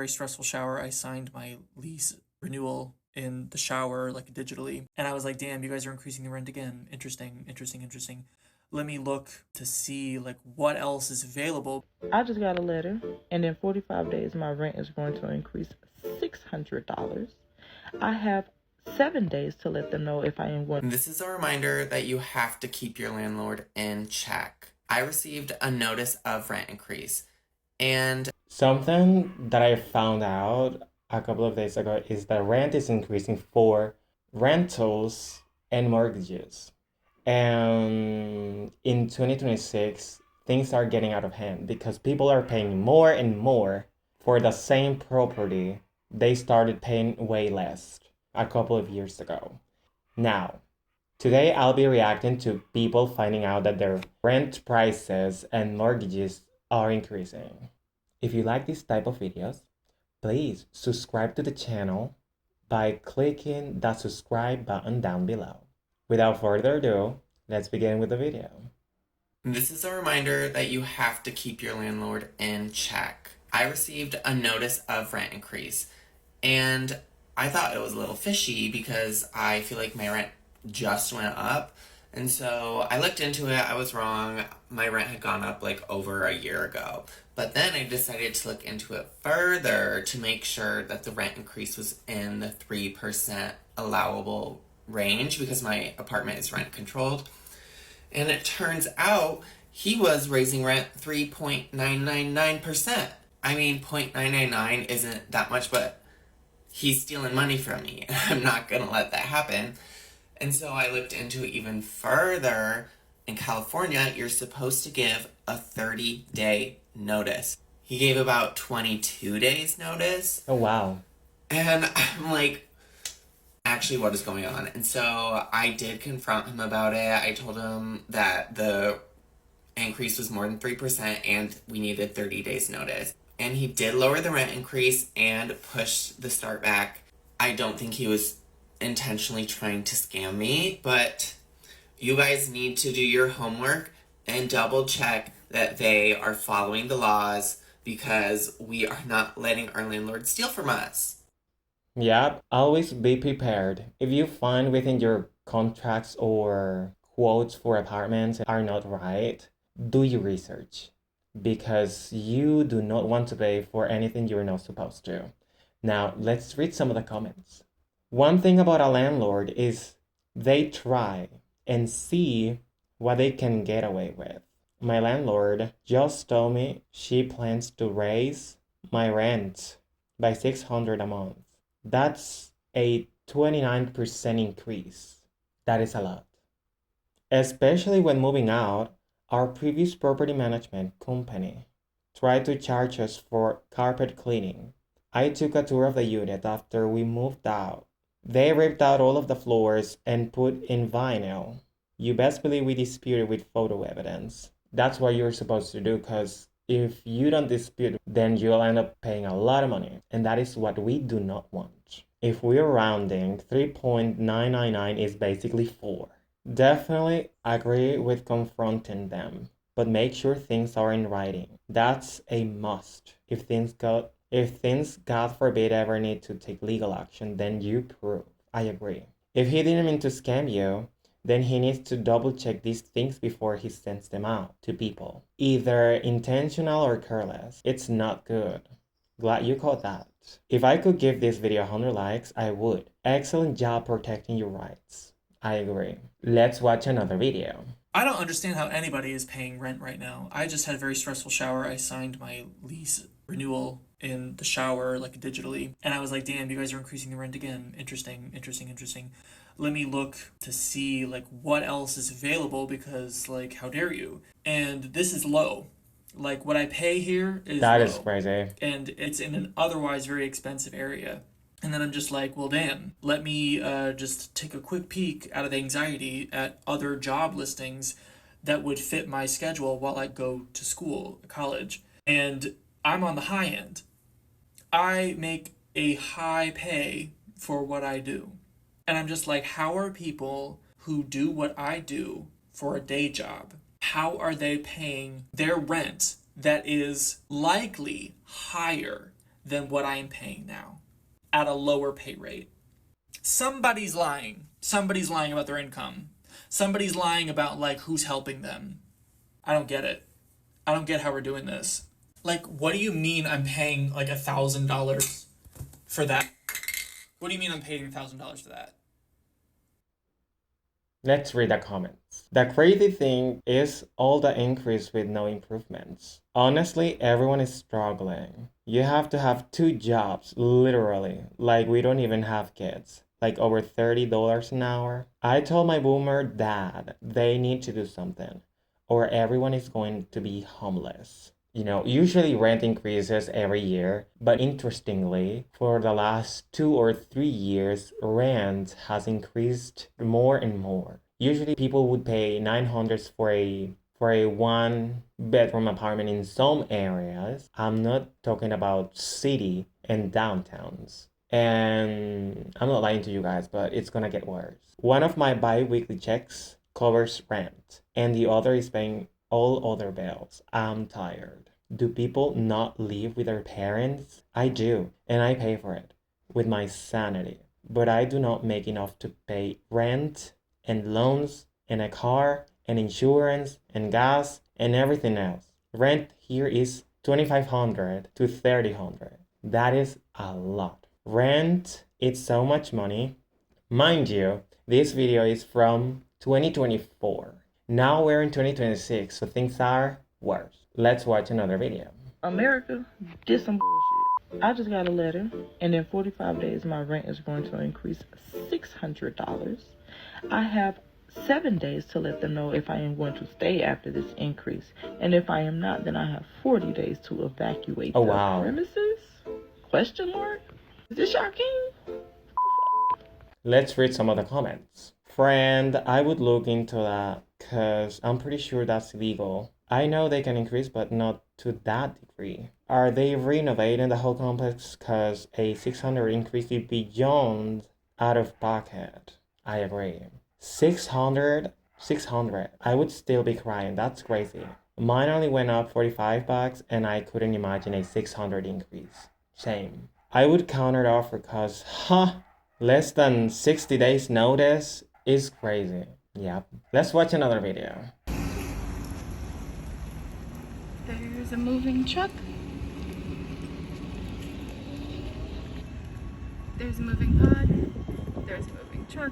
very stressful shower. I signed my lease renewal in the shower, like digitally. And I was like, damn, you guys are increasing the rent again. Interesting, interesting, interesting. Let me look to see like what else is available. I just got a letter, and in 45 days, my rent is going to increase $600. I have 7 days to let them know if I am going. This is a reminder that you have to keep your landlord in check. I received a notice of rent increase, and something that I found out a couple of days ago is that rent is increasing for rentals and mortgages. And in 2026, things are getting out of hand because people are paying more and more for the same property they started paying way less a couple of years ago. Now, today I'll be reacting to people finding out that their rent prices and mortgages are increasing. If you like this type of videos, please subscribe to the channel by clicking the subscribe button down below. Without further ado, let's begin with the video. This is a reminder that you have to keep your landlord in check. I received a notice of rent increase, and I thought it was a little fishy because I feel like my rent just went up. And so I looked into it. I was wrong. My rent had gone up like over a year ago. But then I decided to look into it further to make sure that the rent increase was in the 3% allowable range because my apartment is rent controlled. And it turns out he was raising rent 3.999%. I mean, 0.999 isn't that much, but he's stealing money from me. I'm not going to let that happen. And so I looked into it even further. In California, you're supposed to give a 30-day notice. He gave about 22 days notice. Oh, wow. And I'm like, actually, what is going on? And so I did confront him about it. I told him that the increase was more than 3% and we needed 30 days notice. And he did lower the rent increase and push the start back. I don't think he was intentionally trying to scam me, but you guys need to do your homework and double check that they are following the laws because we are not letting our landlord steal from us. Yep, always be prepared. If you find within your contracts or quotes for apartments are not right, do your research because you do not want to pay for anything you're not supposed to. Now, let's read some of the comments. One thing about a landlord is they try and see what they can get away with. My landlord just told me she plans to raise my rent by $600 a month. That's a 29% increase. That is a lot. Especially when moving out, our previous property management company tried to charge us for carpet cleaning. I took a tour of the unit after we moved out. They ripped out all of the floors and put in vinyl. You best believe we disputed with photo evidence. That's what you're supposed to do because if you don't dispute, then you'll end up paying a lot of money. And that is what we do not want. If we're rounding, 3.999 is basically 4. Definitely agree with confronting them, but make sure things are in writing. That's a must. If things, God forbid, ever need to take legal action, then you prove. I agree. If he didn't mean to scam you, then he needs to double check these things before he sends them out to people. Either intentional or careless. It's not good. Glad you caught that. If I could give this video 100 likes, I would. Excellent job protecting your rights. I agree. Let's watch another video. I don't understand how anybody is paying rent right now. I just had a very stressful shower. I signed my lease renewal in the shower, like digitally. And I was like, damn, you guys are increasing the rent again. Interesting, interesting, interesting. Let me look to see like what else is available because like, how dare you? And this is low. Like what I pay here is That low. is crazy. And it's in an otherwise very expensive area. And then I'm just like, well, damn, let me just take a quick peek out of the anxiety at other job listings that would fit my schedule while I go to school, college. And I'm on the high end. I make a high pay for what I do. And I'm just like, how are people who do what I do for a day job, how are they paying their rent that is likely higher than what I am paying now at a lower pay rate. Somebody's lying. Somebody's lying about their income. Somebody's lying about like who's helping them. I don't get it. I don't get how we're doing this. Like, what do you mean I'm paying like $1,000 for that? What do you mean I'm paying $1,000 for that? Let's read the comments. The crazy thing is all the increase with no improvements. Honestly, everyone is struggling. You have to have 2 jobs, literally. Like we don't even have kids. Like over $30 an hour. I told my boomer dad they need to do something, or everyone is going to be homeless. Usually rent increases every year, but interestingly, for the last 2 or 3 years, rent has increased more and more. Usually people would pay $900 for a 1-bedroom apartment in some areas. I'm not talking about city and downtowns. And I'm not lying to you guys, but it's gonna get worse. One of my bi-weekly checks covers rent, and the other is paying all other bills. I'm tired. Do people not live with their parents? I do, and I pay for it with my sanity. But I do not make enough to pay rent and loans and a car and insurance and gas and everything else. Rent here is $2,500 to $3,000. That is a lot. Rent, it's so much money. Mind you, this video is from 2024. Now we're in 2026, so things are worse. Let's watch another video. America did some bullshit. I just got a letter, and in 45 days, my rent is going to increase $600. I have 7 days to let them know if I am going to stay after this increase. And if I am not, then I have 40 days to evacuate the premises? Question mark? Is this your king? Let's read some of the comments. Friend, I would look into that because I'm pretty sure that's illegal. I know they can increase, but not to that degree. Are they renovating the whole complex because a 600 increase is beyond out of pocket? I agree. 600, I would still be crying. That's crazy. Mine only went up $45 and I couldn't imagine a 600 increase. Same. I would counter offer because, less than 60 days notice is crazy. Yep. Let's watch another video. There's a moving truck. There's a moving pod. There's a moving truck.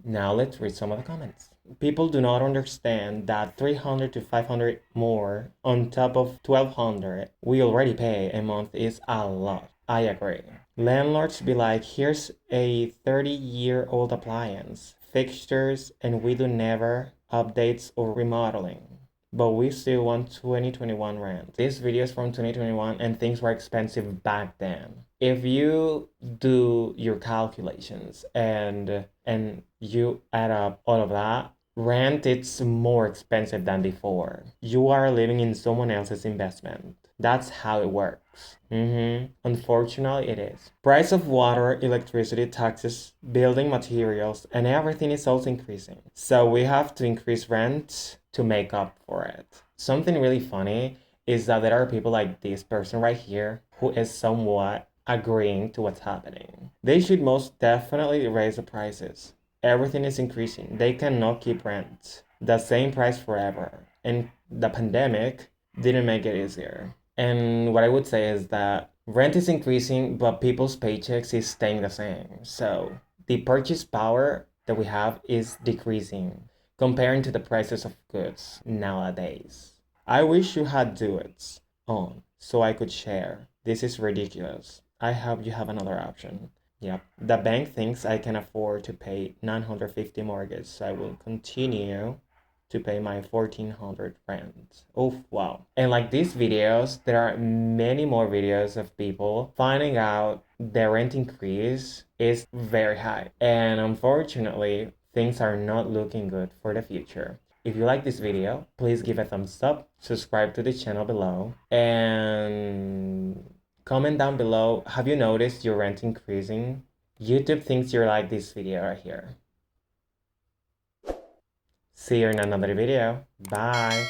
Now let's read some of the comments. People do not understand that 300 to 500 more on top of 1,200 we already pay a month is a lot. I agree. Landlords be like, here's a 30-year-old appliance, fixtures, and we do never updates or remodeling. But we still want 2021 rent. This video is from 2021 and things were expensive back then. If you do your calculations and you add up all of that, rent it's more expensive than before. You are living in someone else's investment. That's how it works. Unfortunately, it is. Price of water, electricity, taxes, building materials, and everything is also increasing. So we have to increase rent to make up for it. Something really funny is that there are people like this person right here who is somewhat agreeing to what's happening. They should most definitely raise the prices. Everything is increasing. They cannot keep rent the same price forever. And the pandemic didn't make it easier. And what I would say is that rent is increasing, but people's paychecks is staying the same. So the purchase power that we have is decreasing comparing to the prices of goods nowadays. I wish you had duets on so I could share. This is ridiculous. I hope you have another option. Yep. The bank thinks I can afford to pay $950 mortgage, so I will continue to pay my $1,400 rent. Oh, wow. And like these videos, there are many more videos of people finding out their rent increase is very high. And unfortunately, things are not looking good for the future. If you like this video, please give a thumbs up, subscribe to the channel below, and comment down below, have you noticed your rent increasing? YouTube thinks you're like this video right here. See you in another video. Bye.